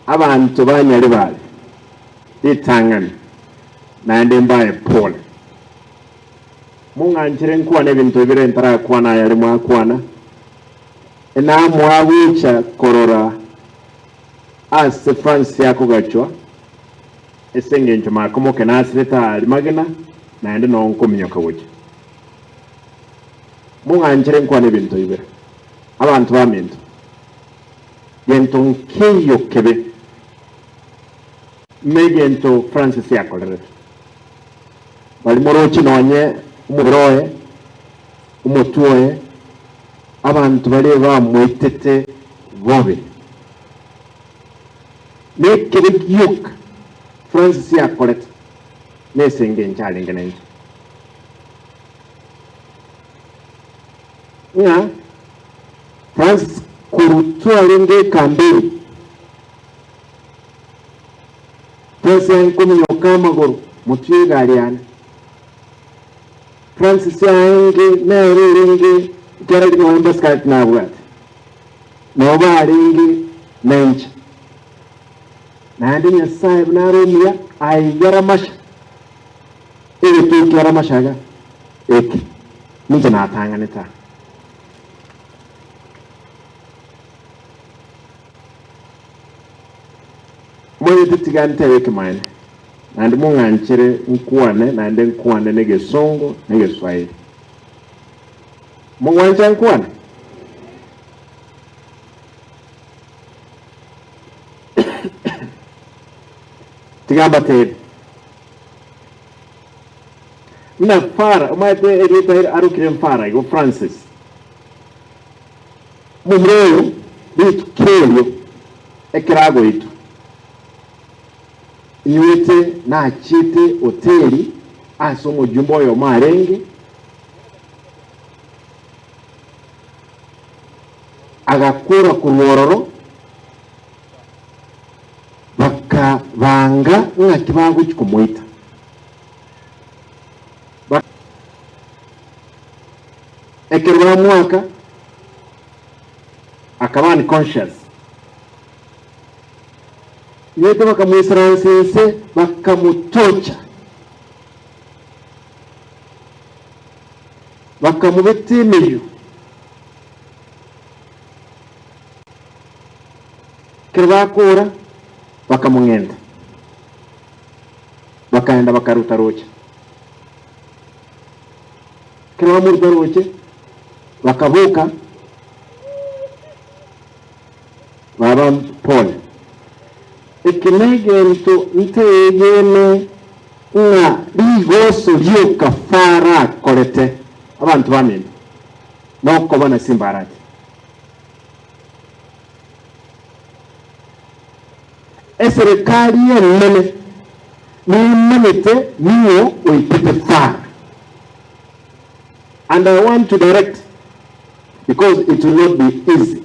abantu banyali bali itangani naende mbaye pole munganjire nkwana ebintu ebire ntara kwana yali mwakwana ena mwawicha korora ase France yako gachwa esenge njuma komoke nasireta ali magena naende no nkomnyoka wuche munganjire nkwana ebintu ebire abantu baminto yento nkiyo kebe megento Francis yakolere bali morochi nonye umuroye umutuoye abantu bali bamwitete bobe nekere yuk Francis yakolete nesenge nchalinga nje ya Francis kurutua lenge kambiri Francis yankumi yokama goro mutwiga aliane Francis yange nere lenge kera kino wamba skati na abwati noba lenge mencha nandi nyasaye bnarumia aigara masha ili tukira mashaga eki ninja natanga nita mwenye titigante weke maine nandi munganchire nkuwane nandi nkuwane nege songo nege swahili mungwancha nkuwane tigamba tebe na fara umaite edita arukire mfara go Francis mumreyo bitu kelyo ekirago itu iwete na chite hoteli asomo jumbo yo marenge agakura kuwororo baka banga ngakibago kikumuita ekirwa mwaka akabani conscious yete bakamwisiransese bakamutocha bakamubetimiyo kirwakura bakamungenda bakaenda bakaruta roche kirwa muri roche bakavuka baba pole ikinegento nteyene nga ligoso lyo kafara kolete abantu bamene noko bana Simba Arati eserikali yenene nimenete niyo oipete fara and I want to direct because it will not be easy